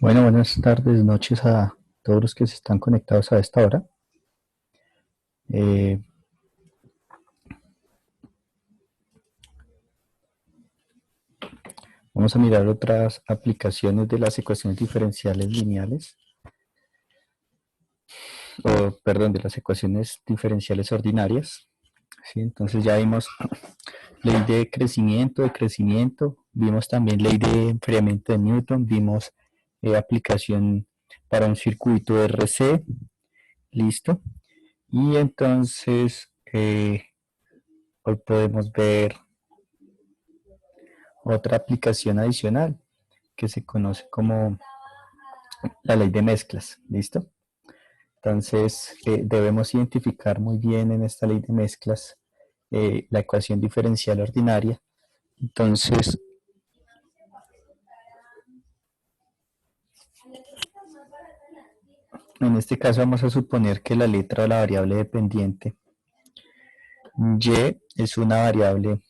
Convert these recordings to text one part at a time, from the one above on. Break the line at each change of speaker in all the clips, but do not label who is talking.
Bueno, buenas tardes, noches a todos los que se están conectados a esta hora. Eh, Vamos a mirar otras aplicaciones de las ecuaciones diferenciales lineales, o perdón, de las ecuaciones diferenciales ordinarias. ¿Sí? Entonces ya vimos ley de crecimiento, vimos también ley de enfriamiento de Newton, vimos aplicación para un circuito RC, listo. Y entonces hoy podemos ver otra aplicación adicional que se conoce como la ley de mezclas, ¿listo? Entonces debemos identificar muy bien en esta ley de mezclas la ecuación diferencial ordinaria. Entonces, en este caso vamos a suponer que la letra o la variable dependiente y es una variable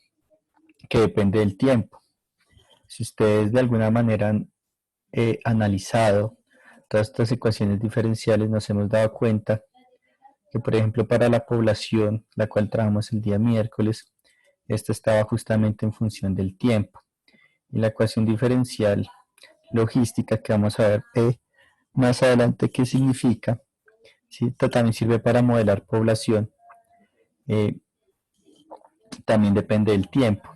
que depende del tiempo. Si ustedes de alguna manera han analizado todas estas ecuaciones diferenciales, nos hemos dado cuenta que, por ejemplo, para la población, la cual trabajamos el día miércoles, esta estaba justamente en función del tiempo. Y la ecuación diferencial logística que vamos a ver más adelante qué significa, ¿sí? Esto también sirve para modelar población, eh, también depende del tiempo.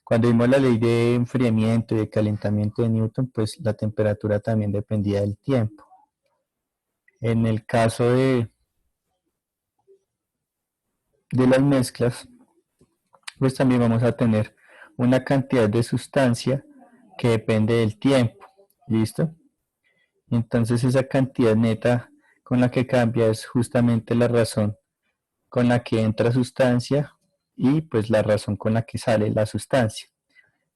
Cuando vimos la ley de enfriamiento y de calentamiento de Newton, pues la temperatura también dependía del tiempo. En el caso de las mezclas, pues también vamos a tener una cantidad de sustancia que depende del tiempo. ¿Listo? Entonces esa cantidad neta con la que cambia es justamente la razón con la que entra sustancia y pues la razón con la que sale la sustancia.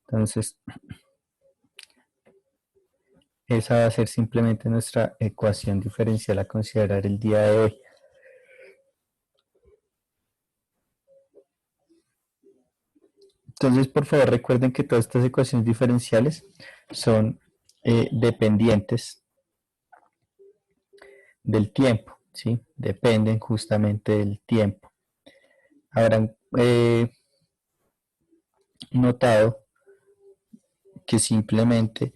Entonces esa va a ser simplemente nuestra ecuación diferencial a considerar el día de hoy. Entonces, por favor, recuerden que todas estas ecuaciones diferenciales son dependientes del tiempo, ¿sí? Dependen justamente del tiempo. Habrán notado que simplemente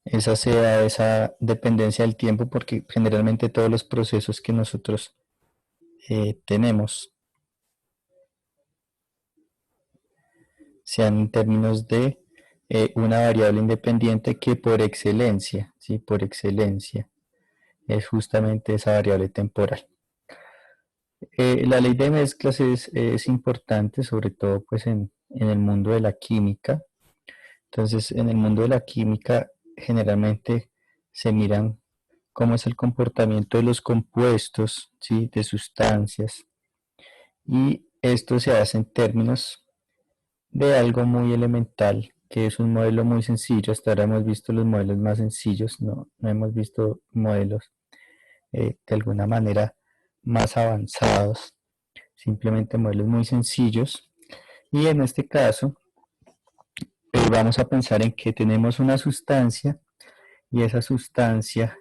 esa sea esa dependencia del tiempo porque generalmente todos los procesos que nosotros tenemos sean en términos de una variable independiente que por excelencia, ¿sí? Por excelencia es justamente esa variable temporal. La ley de mezclas es importante, sobre todo pues en el mundo de la química. Entonces, en el mundo de la química generalmente se miran cómo es el comportamiento de los compuestos, ¿sí? De sustancias, y esto se hace en términos de algo muy elemental, que es un modelo muy sencillo. Hasta ahora hemos visto los modelos más sencillos, no hemos visto modelos de alguna manera más avanzados, simplemente modelos muy sencillos. Y en este caso, vamos a pensar en que tenemos una sustancia y esa sustancia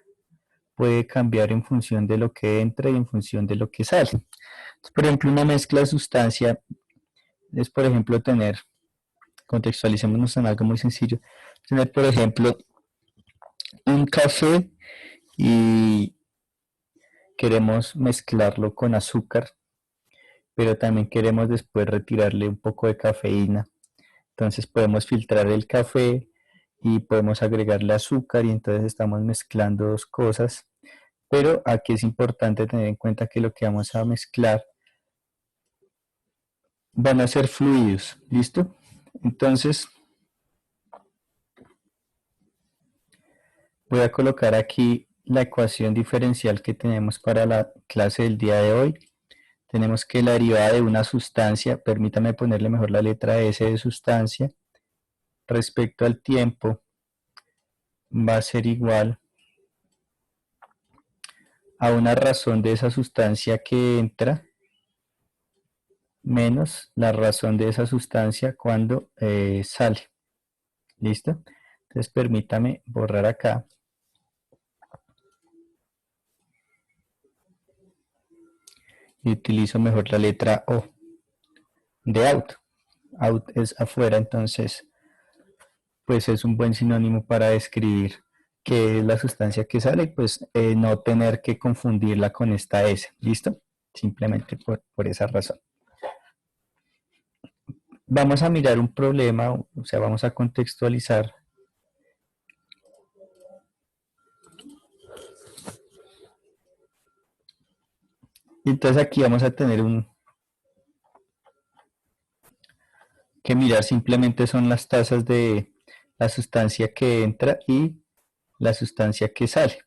puede cambiar en función de lo que entra y en función de lo que sale. Entonces, por ejemplo, una mezcla de sustancia es, por ejemplo, tener, contextualicémonos en algo muy sencillo, tener, por ejemplo, un café y queremos mezclarlo con azúcar, pero también queremos después retirarle un poco de cafeína. Entonces podemos filtrar el café y podemos agregarle azúcar y entonces estamos mezclando dos cosas. Pero aquí es importante tener en cuenta que lo que vamos a mezclar van a ser fluidos, ¿listo? Entonces voy a colocar aquí la ecuación diferencial que tenemos para la clase del día de hoy. Tenemos que la derivada de una sustancia, permítame ponerle mejor la letra S de sustancia, respecto al tiempo va a ser igual a una razón de esa sustancia que entra menos la razón de esa sustancia cuando sale. ¿Listo? Entonces permítame borrar acá. Y utilizo mejor la letra O de out. Out es afuera, entonces pues es un buen sinónimo para describir qué es la sustancia que sale, pues no tener que confundirla con esta S. ¿Listo? Simplemente por esa razón. Vamos a mirar un problema, o sea, vamos a contextualizar. Y entonces aquí vamos a tener que mirar simplemente son las tasas de la sustancia que entra y la sustancia que sale.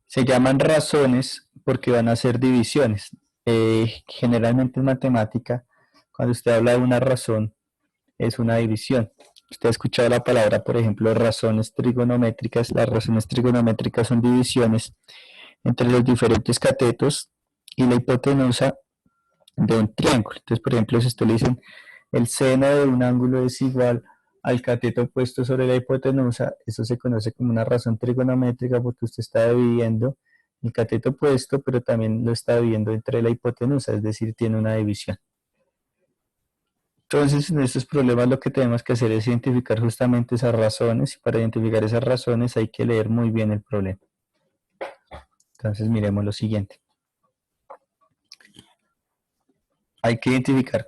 Se llaman razones porque van a ser divisiones. Generalmente en matemática, cuando usted habla de una razón, es una división. Usted ha escuchado la palabra, por ejemplo, razones trigonométricas. Las razones trigonométricas son divisiones entre los diferentes catetos y la hipotenusa de un triángulo. Entonces, por ejemplo, si usted le dicen el seno de un ángulo es igual al cateto puesto sobre la hipotenusa, eso se conoce como una razón trigonométrica porque usted está dividiendo el cateto puesto, pero también lo está dividiendo entre la hipotenusa, es decir, tiene una división. Entonces, en estos problemas lo que tenemos que hacer es identificar justamente esas razones y para identificar esas razones hay que leer muy bien el problema. Entonces, miremos lo siguiente. Hay que identificar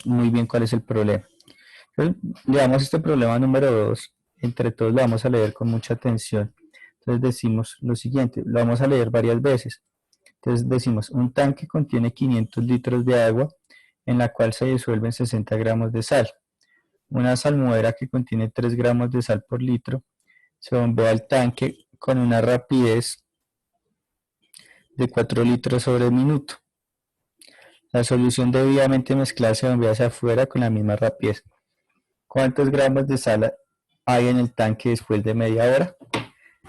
muy bien cuál es el problema. Entonces, le damos este problema número 2, entre todos lo vamos a leer con mucha atención. Entonces decimos lo siguiente, lo vamos a leer varias veces. Entonces decimos, un tanque contiene 500 litros de agua en la cual se disuelven 60 gramos de sal. Una salmuera que contiene 3 gramos de sal por litro se bombea al tanque con una rapidez de 4 litros sobre minuto. La solución debidamente mezclada se bombea hacia afuera con la misma rapidez. ¿Cuántos gramos de sal hay en el tanque después de media hora?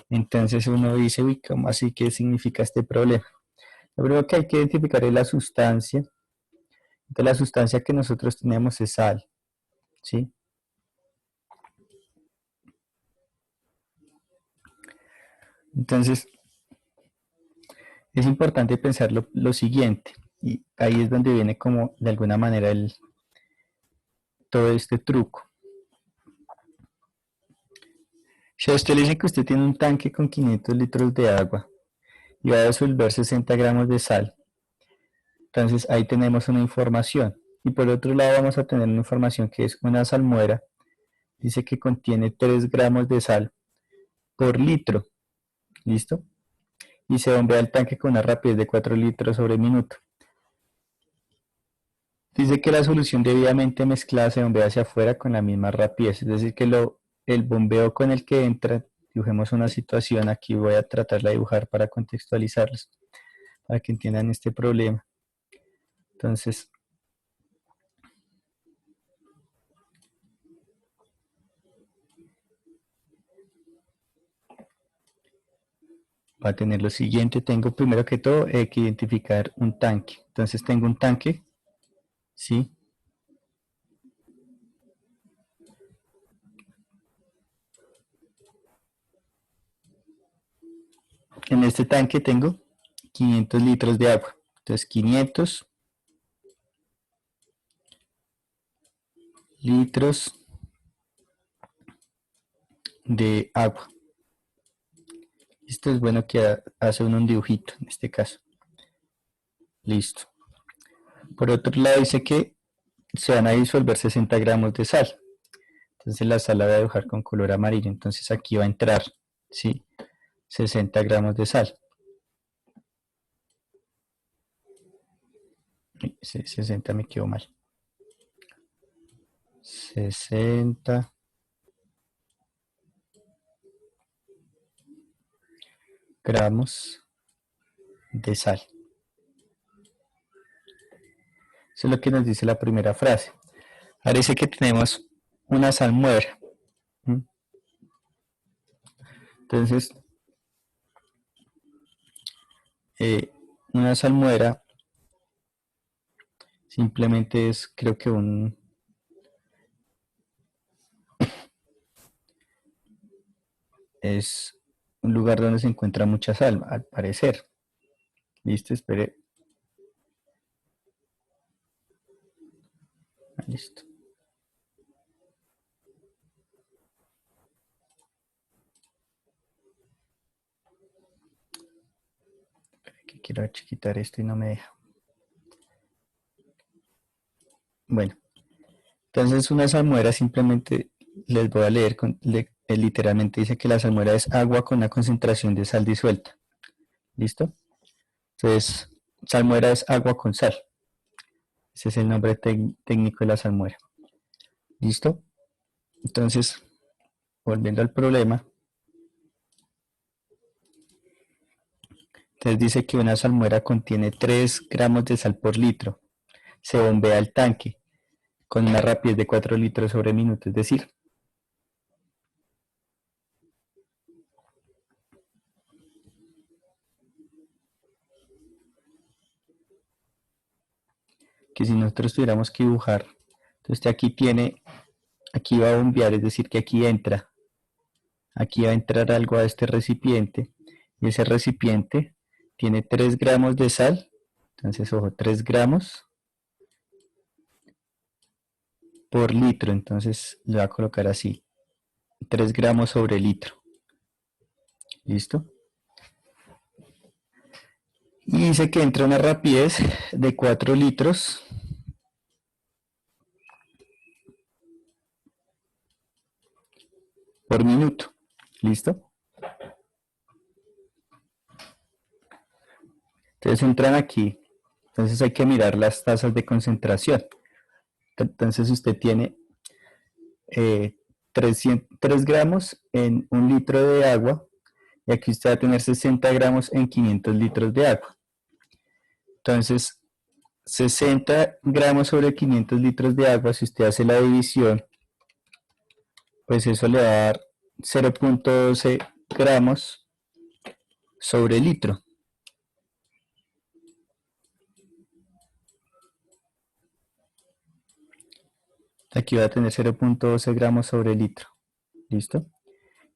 Entonces uno dice, uy, ¿cómo así? ¿Qué significa este problema? Lo primero que hay que identificar es la sustancia. Entonces la sustancia que nosotros tenemos es sal, ¿sí? Entonces es importante pensar lo siguiente, y ahí es donde viene como de alguna manera todo este truco. Si a usted le dice que usted tiene un tanque con 500 litros de agua y va a disolver 60 gramos de sal, entonces ahí tenemos una información. Y por otro lado vamos a tener una información que es una salmuera. Dice que contiene 3 gramos de sal por litro. ¿Listo? Y se bombea el tanque con una rapidez de 4 litros sobre minuto. Dice que la solución debidamente mezclada se bombea hacia afuera con la misma rapidez. Es decir, que el bombeo con el que entra, dibujemos una situación, aquí voy a tratarla de dibujar para contextualizarlos, para que entiendan este problema. Entonces, va a tener lo siguiente, tengo primero que todo que identificar un tanque. Entonces tengo un tanque, ¿sí? En este tanque tengo 500 litros de agua. Entonces 500 litros de agua. Esto es bueno que hace un dibujito en este caso. Listo. Por otro lado dice que se van a disolver 60 gramos de sal. Entonces la sal la voy a dibujar con color amarillo. Entonces aquí va a entrar, ¿sí? 60 gramos de sal. 60 me quedó mal. 60 gramos de sal. Eso es lo que nos dice la primera frase. Ahora dice que tenemos una salmuera. Entonces, una salmuera simplemente es, creo que es un lugar donde se encuentra mucha sal, al parecer. Listo, espere. Listo. Que quiero quitar esto y no me deja. Bueno, entonces una salmuera simplemente les voy a leer, literalmente dice que la salmuera es agua con una concentración de sal disuelta. ¿Listo? Entonces, salmuera es agua con sal. Ese es el nombre técnico de la salmuera. ¿Listo? Entonces, volviendo al problema, entonces dice que una salmuera contiene 3 gramos de sal por litro. Se bombea el tanque con una rapidez de 4 litros sobre minuto, es decir, que si nosotros tuviéramos que dibujar, entonces aquí va a bombear, es decir, que aquí va a entrar algo a este recipiente, y ese recipiente tiene 3 gramos de sal, entonces ojo, 3 gramos por litro, entonces le va a colocar así, 3 gramos sobre litro, ¿listo? Y dice que entra una rapidez de 4 litros por minuto, ¿listo? Entonces entran aquí, entonces hay que mirar las tasas de concentración. Entonces usted tiene 3 gramos en un litro de agua y aquí usted va a tener 60 gramos en 500 litros de agua. Entonces, 60 gramos sobre 500 litros de agua, si usted hace la división, pues eso le va a dar 0.12 gramos sobre litro. Aquí va a tener 0.12 gramos sobre litro. ¿Listo?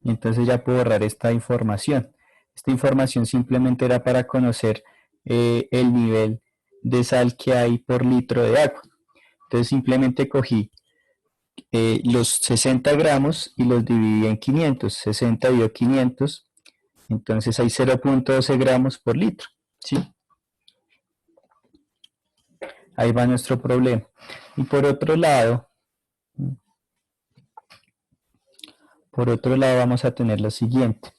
Y entonces ya puedo borrar esta información. Esta información simplemente era para conocer el nivel de sal que hay por litro de agua. Entonces simplemente cogí los 60 gramos y los dividí en 500. 60 dio 500, entonces hay 0.12 gramos por litro. ¿Sí? Ahí va nuestro problema. Y por otro lado vamos a tener lo siguiente.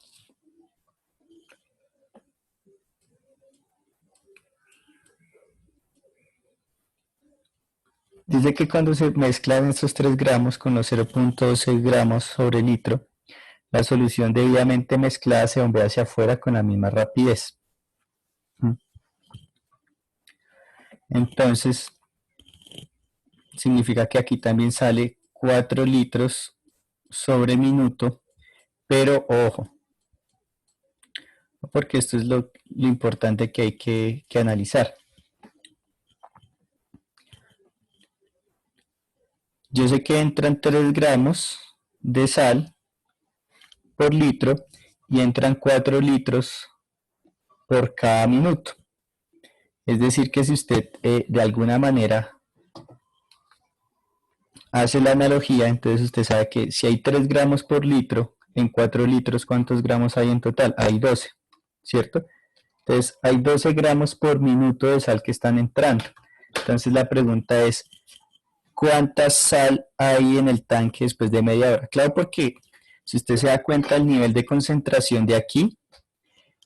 Dice que cuando se mezclan estos 3 gramos con los 0.12 gramos sobre litro, la solución debidamente mezclada se bombea hacia afuera con la misma rapidez. Entonces, significa que aquí también sale 4 litros sobre minuto, pero ojo, porque esto es lo importante que hay que analizar. Yo sé que entran 3 gramos de sal por litro y entran 4 litros por cada minuto. Es decir, que si usted de alguna manera hace la analogía, entonces usted sabe que si hay 3 gramos por litro, en 4 litros, ¿cuántos gramos hay en total? Hay 12, ¿cierto? Entonces, hay 12 gramos por minuto de sal que están entrando. Entonces, la pregunta es, ¿cuánta sal hay en el tanque después de media hora? Claro, porque si usted se da cuenta, el nivel de concentración de aquí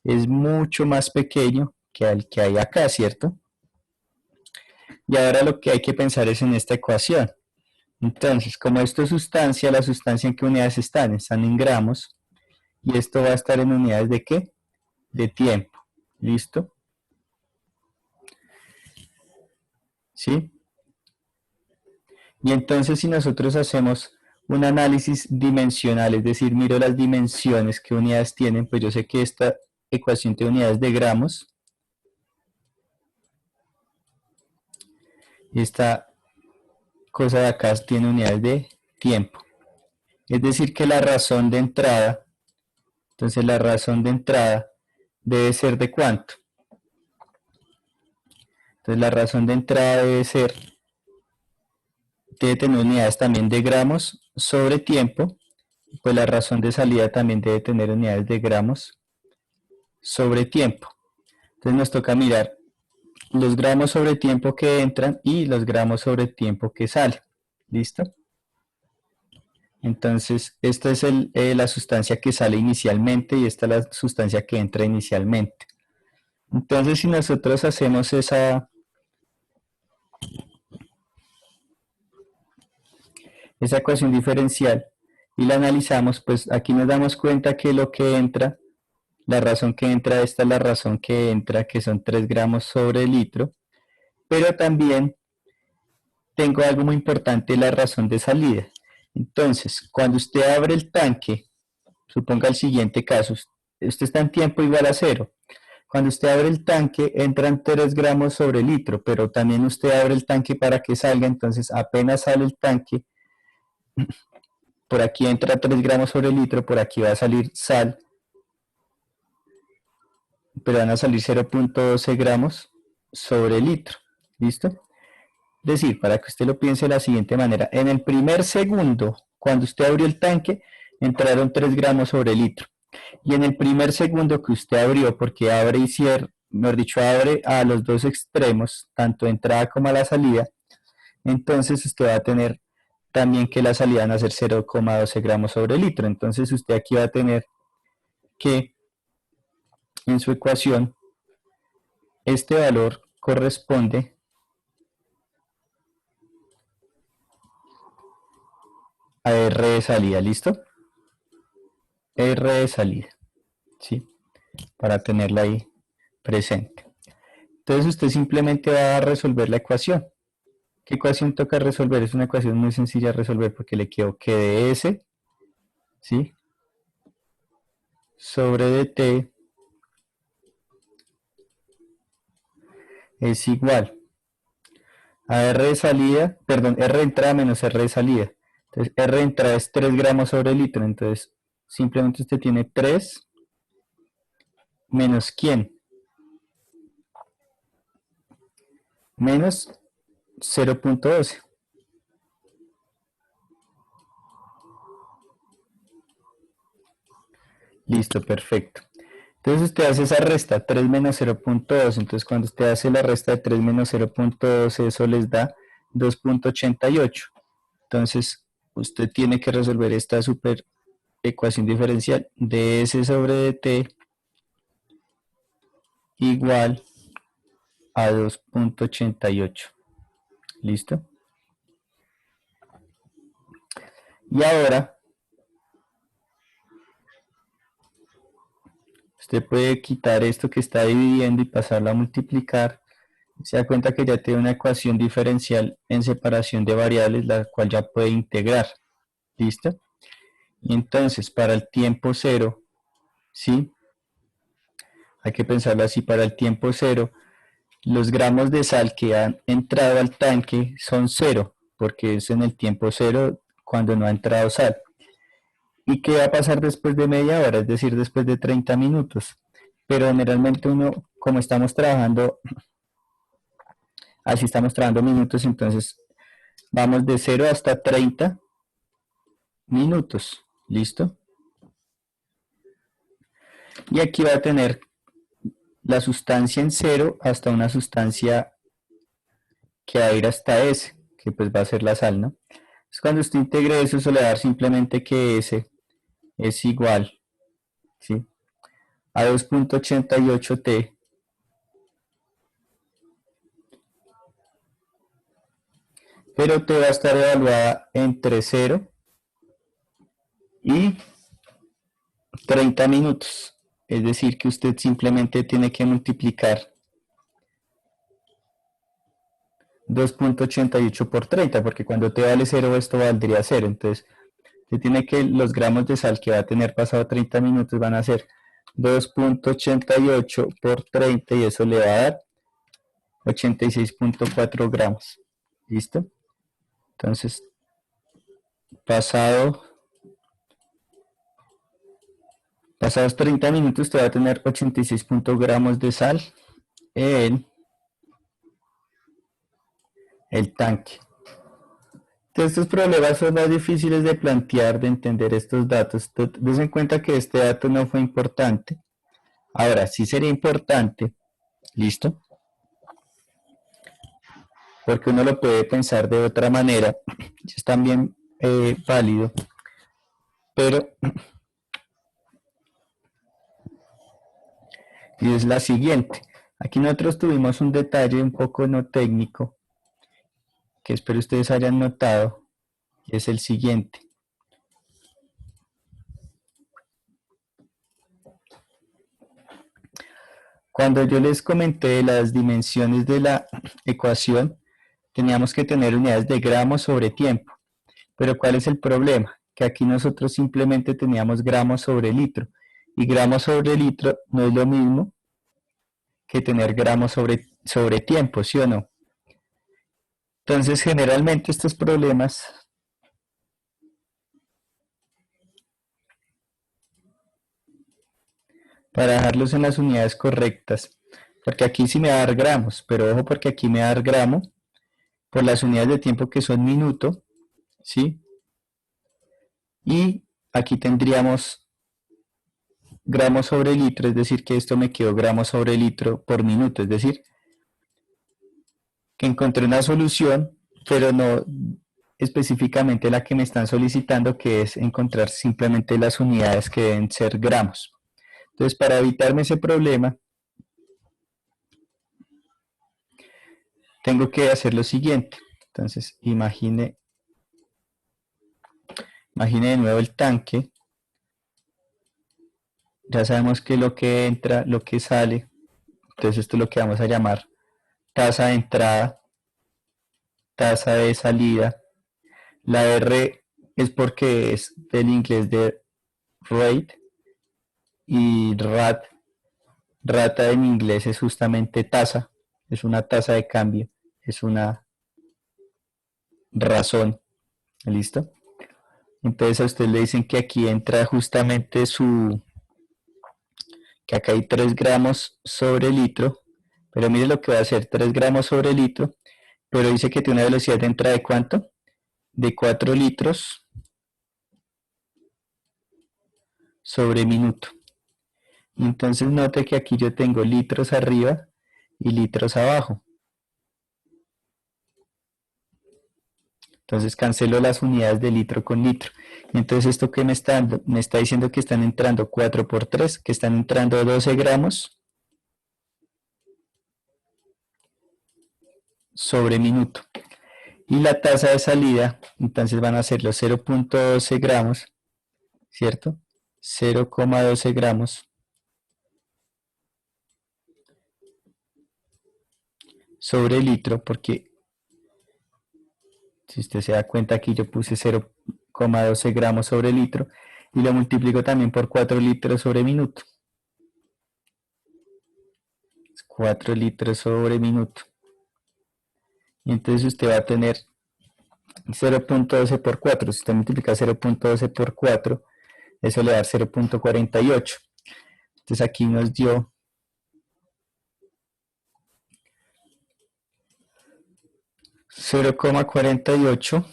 es mucho más pequeño que el que hay acá, ¿cierto? Y ahora lo que hay que pensar es en esta ecuación. Entonces, como esto es sustancia, ¿la sustancia en qué unidades están? Están en gramos. Y esto va a estar en unidades ¿de qué? De tiempo. ¿Listo? ¿Sí? Y entonces si nosotros hacemos un análisis dimensional, es decir, miro las dimensiones que unidades tienen, pues yo sé que esta ecuación tiene unidades de gramos. Y esta cosa de acá tiene unidades de tiempo. Es decir, que la razón de entrada Entonces la razón de entrada debe ser de ¿cuánto? Entonces la razón de entrada debe tener unidades también de gramos sobre tiempo, pues la razón de salida también debe tener unidades de gramos sobre tiempo. Entonces nos toca mirar los gramos sobre tiempo que entran y los gramos sobre tiempo que salen. ¿Listo? Entonces, esta es la sustancia que sale inicialmente y esta es la sustancia que entra inicialmente. Entonces, si nosotros hacemos esa ecuación diferencial y la analizamos, pues aquí nos damos cuenta que lo que entra, la razón que entra, esta es la razón que entra, que son 3 gramos sobre litro, pero también tengo algo muy importante, la razón de salida. Entonces, cuando usted abre el tanque, suponga el siguiente caso, usted está en tiempo igual a 0. Cuando usted abre el tanque, entran 3 gramos sobre litro, pero también usted abre el tanque para que salga, entonces apenas sale el tanque, por aquí entra 3 gramos sobre litro, por aquí va a salir sal, pero van a salir 0.12 gramos sobre litro. ¿Listo? Es decir, para que usted lo piense de la siguiente manera, en el primer segundo, cuando usted abrió el tanque, entraron 3 gramos sobre litro. Y en el primer segundo que usted abrió, porque abre y cierra, mejor dicho, abre a los dos extremos, tanto entrada como a la salida, entonces usted va a tener también que la salida van a ser 0,12 gramos sobre litro. Entonces usted aquí va a tener que en su ecuación este valor corresponde a R de salida, ¿listo? R de salida, ¿sí? Para tenerla ahí presente. Entonces usted simplemente va a resolver la ecuación. ¿Qué ecuación toca resolver? Es una ecuación muy sencilla de resolver porque le quedó que de S, ¿sí? Sobre dt es igual a R de salida, perdón, R de entrada menos R de salida. Entonces R de entrada es 3 gramos sobre litro, entonces simplemente usted tiene 3 menos ¿quién? Menos 0.12. Listo, perfecto. Entonces usted hace esa resta, 3 menos 0.12. Entonces cuando usted hace la resta de 3 menos 0.12, eso les da 2.88. Entonces usted tiene que resolver esta super ecuación diferencial de S sobre dt igual a 2.88. ¿Listo? Y ahora usted puede quitar esto que está dividiendo y pasarlo a multiplicar. Se da cuenta que ya tiene una ecuación diferencial en separación de variables, la cual ya puede integrar. ¿Listo? Y entonces, para el tiempo cero, ¿sí? Hay que pensarlo así, para el tiempo cero, los gramos de sal que han entrado al tanque son cero, porque es en el tiempo cero cuando no ha entrado sal. ¿Y qué va a pasar después de media hora? Es decir, después de 30 minutos. Pero generalmente uno, como estamos trabajando, así estamos trabajando minutos, entonces vamos de 0 hasta 30 minutos. ¿Listo? Y aquí va a tener la sustancia en cero hasta una sustancia que va a ir hasta S, que pues va a ser la sal, ¿no? Entonces cuando usted integre eso, se le va a dar simplemente que S es igual, ¿sí? A 2.88 T, pero T va a estar evaluada entre 0 y 30 minutos. Es decir, que usted simplemente tiene que multiplicar 2.88 por 30, porque cuando T vale 0, esto valdría 0. Entonces, usted tiene que los gramos de sal que va a tener pasado 30 minutos van a ser 2.88 por 30 y eso le va a dar 86.4 gramos. ¿Listo? Entonces, pasado Pasados 30 minutos usted va a tener 86 gramos de sal en el tanque. Entonces, estos problemas son más difíciles de plantear, de entender estos datos. Des en cuenta que este dato no fue importante. Ahora, sí sería importante, ¿listo? Porque uno lo puede pensar de otra manera, es también válido, pero y es la siguiente. Aquí nosotros tuvimos un detalle un poco no técnico, que espero ustedes hayan notado, y es el siguiente. Cuando yo les comenté las dimensiones de la ecuación, teníamos que tener unidades de gramos sobre tiempo. Pero ¿cuál es el problema? Que aquí nosotros simplemente teníamos gramos sobre litro. Y gramos sobre litro no es lo mismo que tener gramos sobre tiempo, ¿sí o no? Entonces, generalmente estos problemas para dejarlos en las unidades correctas, porque aquí sí me va a dar gramos, pero ojo porque aquí me va a dar gramo por las unidades de tiempo que son minuto, ¿sí? Y aquí tendríamos gramos sobre litro, es decir, que esto me quedó gramos sobre litro por minuto, es decir, que encontré una solución, pero no específicamente la que me están solicitando, que es encontrar simplemente las unidades que deben ser gramos. Entonces, para evitarme ese problema, tengo que hacer lo siguiente. Entonces, imagine de nuevo el tanque. Ya sabemos que lo que entra, lo que sale. Entonces, esto es lo que vamos a llamar tasa de entrada, tasa de salida. La R es porque es del inglés de rate y rata en inglés es justamente tasa, es una tasa de cambio, es una razón, ¿listo? Entonces a usted le dicen que aquí entra justamente que acá hay 3 gramos sobre litro, pero mire lo que va a hacer, 3 gramos sobre litro, pero dice que tiene una velocidad de entrada de ¿cuánto? De 4 litros sobre minuto. Entonces note que aquí yo tengo litros arriba y litros abajo. Entonces cancelo las unidades de litro con litro. Entonces esto que me está dando, me está diciendo que están entrando 4 por 3, que están entrando 12 gramos sobre minuto. Y la tasa de salida, entonces van a ser los 0.12 gramos, ¿cierto? 0,12 gramos sobre litro, porque si usted se da cuenta aquí yo puse 0,12 gramos sobre litro y lo multiplico también por 4 litros sobre minuto. 4 litros sobre minuto. Y entonces usted va a tener 0.12 por 4. Si usted multiplica 0.12 por 4, eso le da 0.48. Entonces aquí nos dio 0,48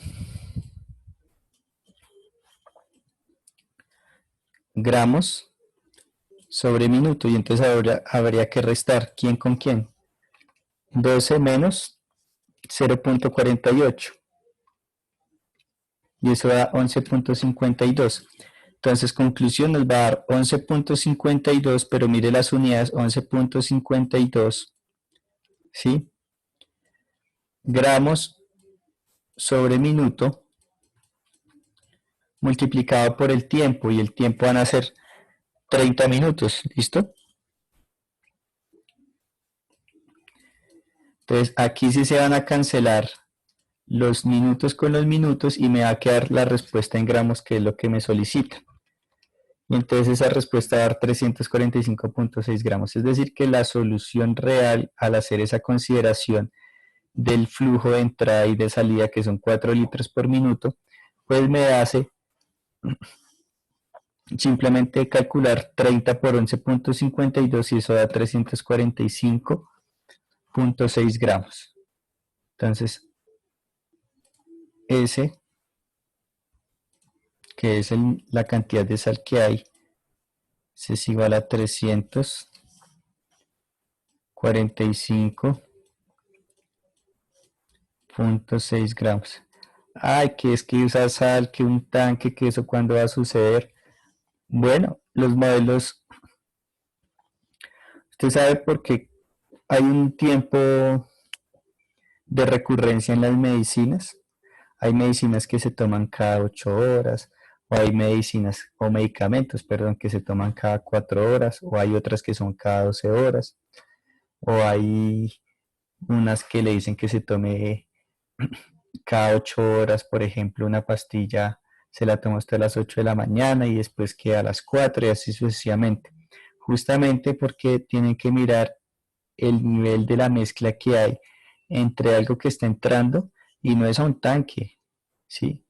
gramos sobre minuto. Y entonces ahora habría que restar quién con quién. 12 menos 0.48. Y eso da 11.52. Entonces, conclusión, nos va a dar 11.52, pero mire las unidades, 11.52, ¿sí? Gramos sobre minuto multiplicado por el tiempo, y el tiempo van a ser 30 minutos, ¿listo? Entonces, aquí sí se van a cancelar los minutos con los minutos y me va a quedar la respuesta en gramos, que es lo que me solicita. Y entonces esa respuesta va a dar 345.6 gramos. Es decir, que la solución real al hacer esa consideración del flujo de entrada y de salida, que son 4 litros por minuto, pues me hace simplemente calcular 30 por 11,52 y eso da 345,6 gramos. Entonces, S, que es la cantidad de sal que hay, es igual a 345,6 gramos. Ay, que es que usa sal, que un tanque, que eso cuándo va a suceder. Bueno, los modelos, usted sabe por qué hay un tiempo de recurrencia en las medicinas. Hay medicinas que se toman cada 8 horas, o hay medicinas o medicamentos, perdón, que se toman cada 4 horas, o hay otras que son cada 12 horas, o hay unas que le dicen que se tome cada 8 horas, por ejemplo, una pastilla se la toma hasta las 8 de la mañana y después queda a las 4 y así sucesivamente. Justamente porque tienen que mirar el nivel de la mezcla que hay entre algo que está entrando y no es a un tanque, ¿sí?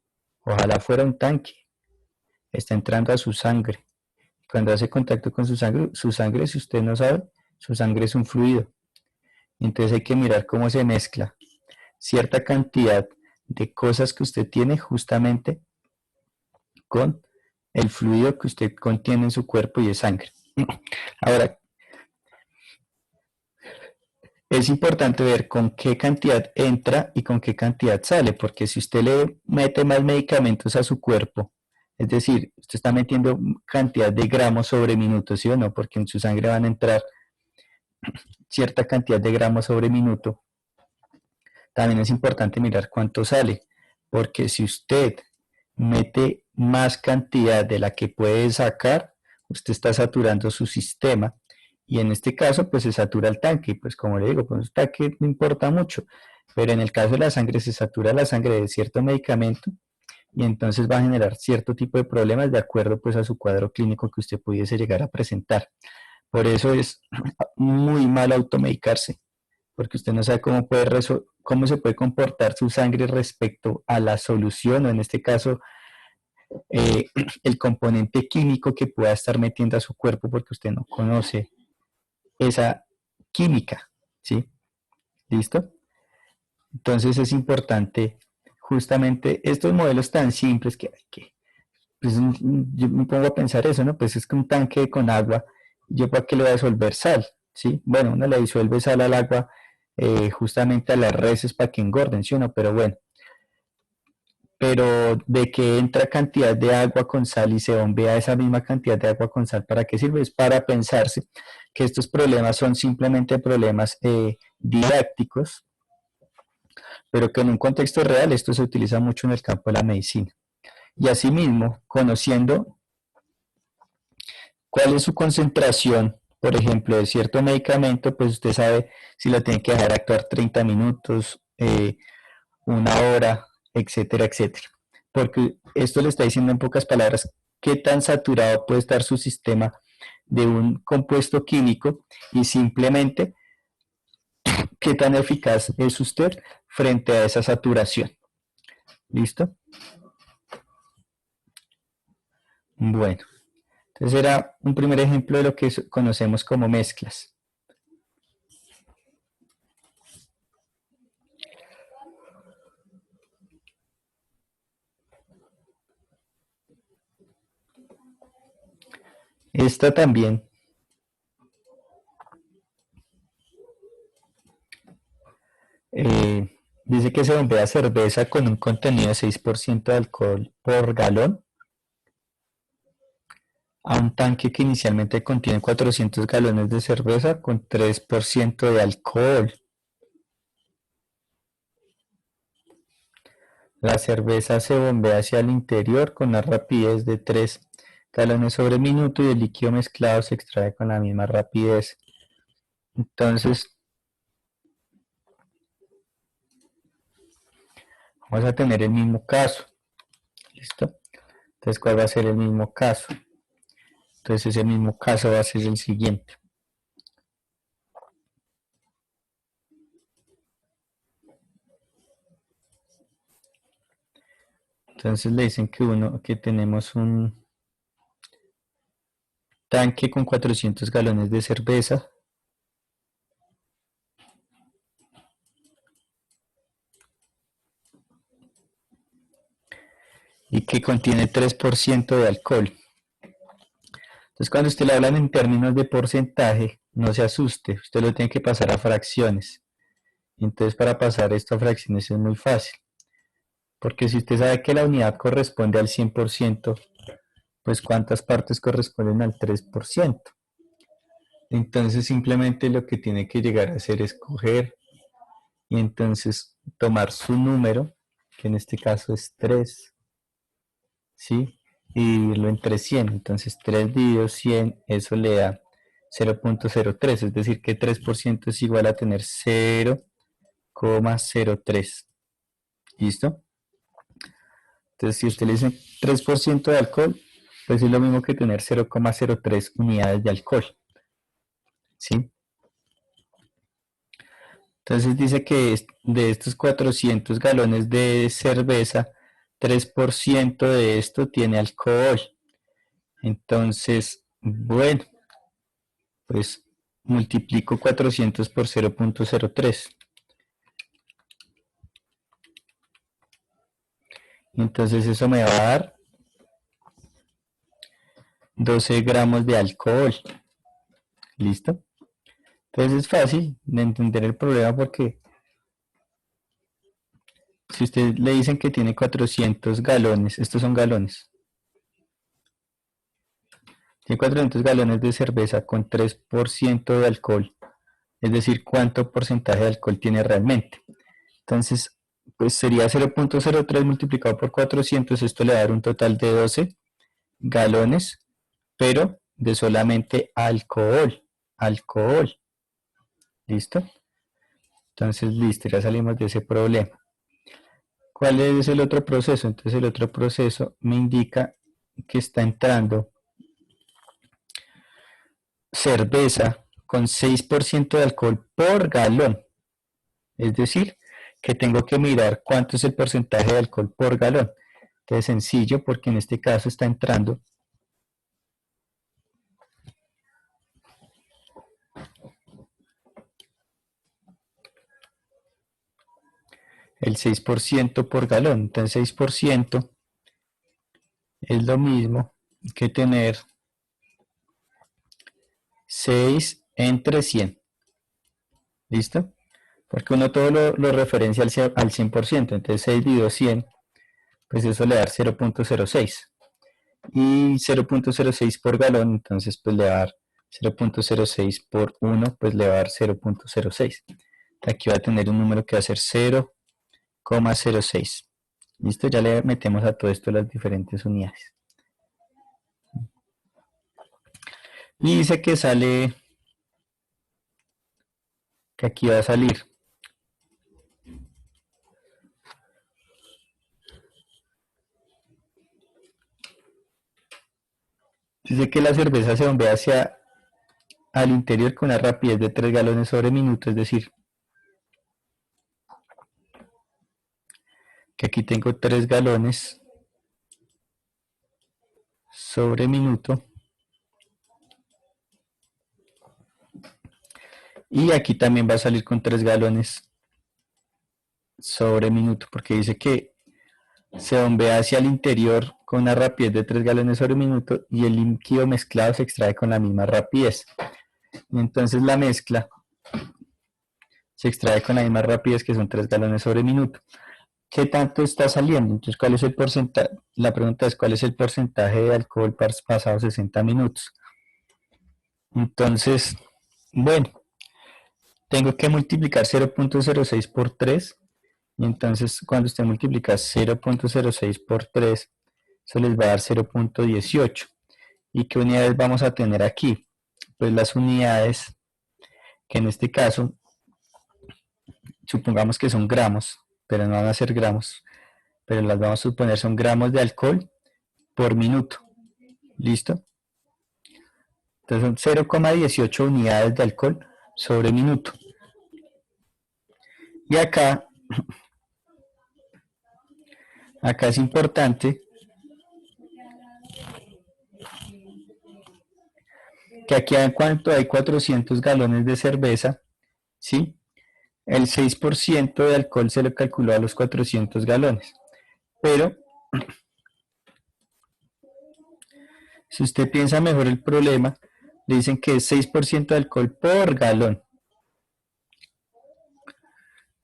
Ojalá fuera un tanque, está entrando a su sangre. Cuando hace contacto con su sangre, si usted no sabe, su sangre es un fluido. Entonces hay que mirar cómo se mezcla cierta cantidad de cosas que usted tiene justamente con el fluido que usted contiene en su cuerpo y es sangre. Ahora, es importante ver con qué cantidad entra y con qué cantidad sale, porque si usted le mete más medicamentos a su cuerpo, es decir, usted está metiendo cantidad de gramos sobre minuto, ¿sí o no? Porque en su sangre van a entrar cierta cantidad de gramos sobre minuto. También es importante mirar cuánto sale, porque si usted mete más cantidad de la que puede sacar, usted está saturando su sistema y en este caso pues se satura el tanque y pues como le digo, pues el tanque no importa mucho, pero en el caso de la sangre se satura la sangre de cierto medicamento y entonces va a generar cierto tipo de problemas de acuerdo pues a su cuadro clínico que usted pudiese llegar a presentar. Por eso es muy mal automedicarse, porque usted no sabe cómo se puede comportar su sangre respecto a la solución o en este caso eh, el componente químico que pueda estar metiendo a su cuerpo porque usted no conoce esa química, ¿sí? ¿Listo? Entonces es importante justamente estos modelos tan simples que pues, yo me pongo a pensar eso, ¿no? Pues es que un tanque con agua, ¿yo para qué le voy a disolver sal? ¿Sí? Bueno, uno le disuelve sal al agua justamente a las reses para que engorden, ¿sí o no? Pero bueno, pero de que entra cantidad de agua con sal y se bombea esa misma cantidad de agua con sal, ¿para qué sirve? Es para pensarse que estos problemas son simplemente problemas didácticos, pero que en un contexto real esto se utiliza mucho en el campo de la medicina. Y asimismo, conociendo cuál es su concentración, por ejemplo, de cierto medicamento, pues usted sabe si lo tiene que dejar actuar 30 minutos, una hora, etcétera, etcétera. Porque esto le está diciendo en pocas palabras qué tan saturado puede estar su sistema de un compuesto químico y simplemente qué tan eficaz es usted frente a esa saturación. ¿Listo? Bueno, entonces era un primer ejemplo de lo que conocemos como mezclas. Esta también dice que se bombea cerveza con un contenido de 6% de alcohol por galón a un tanque que inicialmente contiene 400 galones de cerveza con 3% de alcohol. La cerveza se bombea hacia el interior con una rapidez de 3 galones sobre minuto y el líquido mezclado se extrae con la misma rapidez. Entonces, vamos a tener el mismo caso. ¿Listo? Entonces, ¿cuál va a ser el mismo caso? Entonces, ese mismo caso va a ser el siguiente. Entonces le dicen que tenemos tanque con 400 galones de cerveza y que contiene 3% de alcohol. Entonces, cuando usted le hablan en términos de porcentaje, no se asuste, usted lo tiene que pasar a fracciones. Entonces, para pasar esto a fracciones es muy fácil, porque si usted sabe que la unidad corresponde al 100%, pues ¿cuántas partes corresponden al 3%? Entonces, simplemente lo que tiene que llegar a hacer es coger y entonces tomar su número, que en este caso es 3, ¿sí? Y dividirlo entre 100. Entonces 3 dividido 100, eso le da 0.03, es decir que 3% es igual a tener 0,03. ¿Listo? Entonces si usted le dice 3% de alcohol, pues es lo mismo que tener 0,03 unidades de alcohol. ¿Sí? Entonces dice que de estos 400 galones de cerveza, 3% de esto tiene alcohol. Entonces, bueno, pues multiplico 400 por 0.03. Entonces eso me va a dar 12 gramos de alcohol. ¿Listo? Entonces es fácil de entender el problema porque si usted le dicen que tiene 400 galones, estos son galones, tiene 400 galones de cerveza con 3% de alcohol, es decir, cuánto porcentaje de alcohol tiene realmente. Entonces, pues sería 0.03 multiplicado por 400, esto le va a dar un total de 12 galones, pero de solamente alcohol. Alcohol. ¿Listo? Entonces, listo, ya salimos de ese problema. ¿Cuál es el otro proceso? Entonces, el otro proceso me indica que está entrando cerveza con 6% de alcohol por galón. Es decir, que tengo que mirar cuánto es el porcentaje de alcohol por galón. Entonces, sencillo, porque en este caso está entrando el 6% por galón. Entonces 6% es lo mismo que tener 6 entre 100. ¿Listo? Porque uno todo lo referencia al 100%. Entonces 6 dividido 100, pues eso le da 0.06. Y 0.06 por galón, entonces pues le va a dar 0.06 por 1, pues le va a dar 0.06. Aquí va a tener un número que va a ser 0,06. ¿Listo? Ya le metemos a todo esto las diferentes unidades. Y dice que sale, que aquí va a salir dice que la cerveza se bombea hacia al interior con una rapidez de 3 galones sobre minuto, es decir, que aquí tengo 3 galones sobre minuto y aquí también va a salir con 3 galones sobre minuto porque dice que se bombea hacia el interior con una rapidez de 3 galones sobre minuto y el líquido mezclado se extrae con la misma rapidez. Y entonces la mezcla se extrae con la misma rapidez que son 3 galones sobre minuto. ¿Qué tanto está saliendo? Entonces, ¿cuál es el porcentaje? La pregunta es, ¿cuál es el porcentaje de alcohol pasados 60 minutos? Entonces, bueno, tengo que multiplicar 0.06 por 3. Y entonces, cuando usted multiplica 0.06 por 3, eso les va a dar 0.18. ¿Y qué unidades vamos a tener aquí? Pues las unidades, que en este caso, supongamos que son gramos, pero no van a ser gramos, pero las vamos a suponer son gramos de alcohol por minuto. ¿Listo? Entonces son 0,18 unidades de alcohol sobre minuto. Y acá es importante que aquí en cuanto hay 400 galones de cerveza, ¿sí? El 6% de alcohol se le calculó a los 400 galones. Pero, si usted piensa mejor el problema, le dicen que es 6% de alcohol por galón.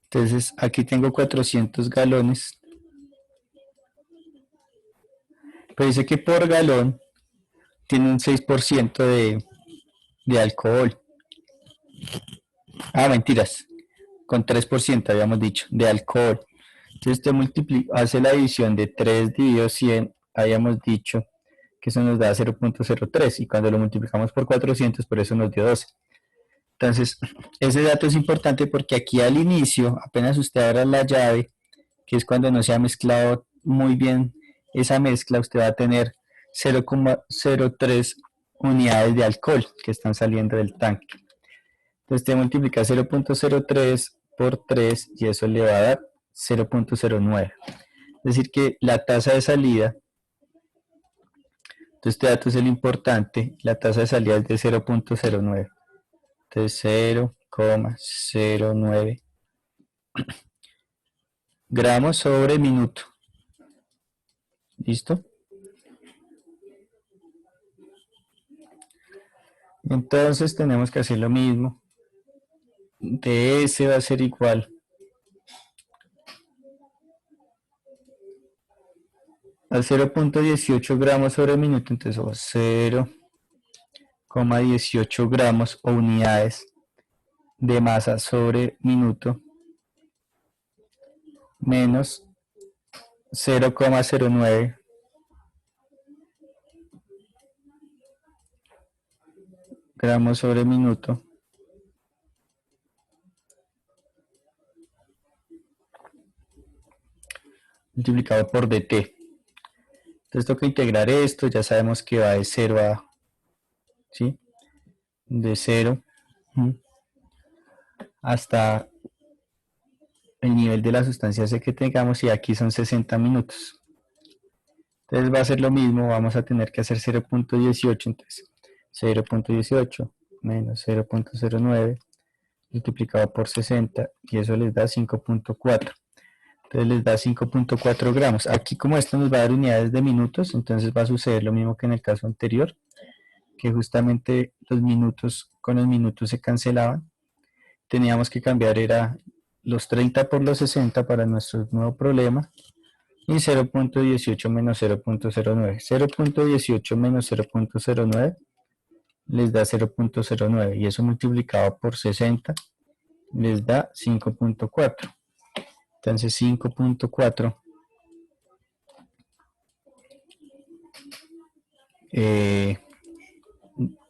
Entonces, aquí tengo 400 galones. Pero dice que por galón tiene un 6% de alcohol. Ah, mentiras. Con 3% habíamos dicho, de alcohol. Entonces usted hace la división de 3 dividido 100, habíamos dicho que eso nos da 0.03 y cuando lo multiplicamos por 400, por eso nos dio 12. Entonces, ese dato es importante porque aquí al inicio, apenas usted abra la llave, que es cuando no se ha mezclado muy bien esa mezcla, usted va a tener 0,03 unidades de alcohol que están saliendo del tanque. Entonces usted multiplica 0.03 por 3 y eso le va a dar 0.09. Es decir que la tasa de salida, entonces este dato es el importante, la tasa de salida es de 0.09. Entonces 0,09 gramos sobre minuto. ¿Listo? Entonces tenemos que hacer lo mismo. DS va a ser igual a 0.18 gramos sobre minuto, entonces 0,18 gramos o unidades de masa sobre minuto menos 0,09 gramos sobre minuto multiplicado por dt. Entonces toca integrar esto, ya sabemos que va de 0 a, ¿sí? De 0 hasta el nivel de la sustancia C que tengamos y aquí son 60 minutos. Entonces va a ser lo mismo, vamos a tener que hacer 0.18, entonces 0.18 menos 0.09 multiplicado por 60 y eso les da 5.4. Entonces les da 5.4 gramos. Aquí como esto nos va a dar unidades de minutos, entonces va a suceder lo mismo que en el caso anterior, que justamente los minutos con los minutos se cancelaban. Teníamos que cambiar era los 30 por los 60 para nuestro nuevo problema y 0.18 menos 0.09. 0.18 menos 0.09 les da 0.09 y eso multiplicado por 60 les da 5.4. Entonces 5.4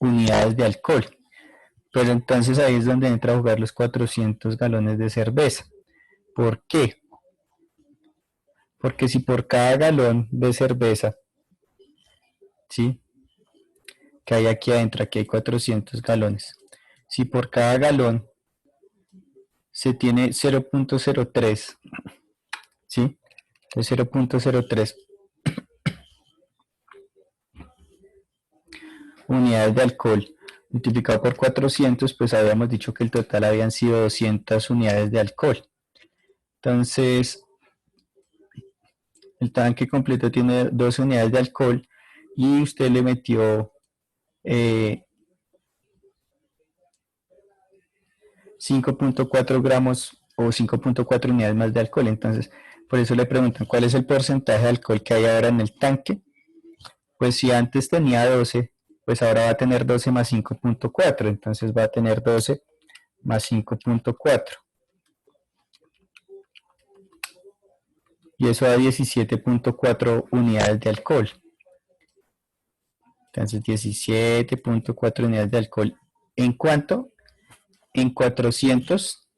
unidades de alcohol. Pero entonces ahí es donde entra a jugar los 400 galones de cerveza. ¿Por qué? Porque si por cada galón de cerveza, ¿sí? Que hay aquí adentro, aquí hay 400 galones. Si por cada galón se tiene 0.03, ¿sí? 0.03 unidades de alcohol multiplicado por 400, pues habíamos dicho que el total habían sido 200 unidades de alcohol. Entonces, el tanque completo tiene 12 unidades de alcohol y usted le metió 5.4 gramos o 5.4 unidades más de alcohol. Entonces, por eso le preguntan cuál es el porcentaje de alcohol que hay ahora en el tanque. Pues si antes tenía 12, pues ahora va a tener 12 más 5.4. Entonces va a tener 12 más 5.4. Y eso da 17.4 unidades de alcohol. Entonces 17.4 unidades de alcohol. ¿En cuánto? En 400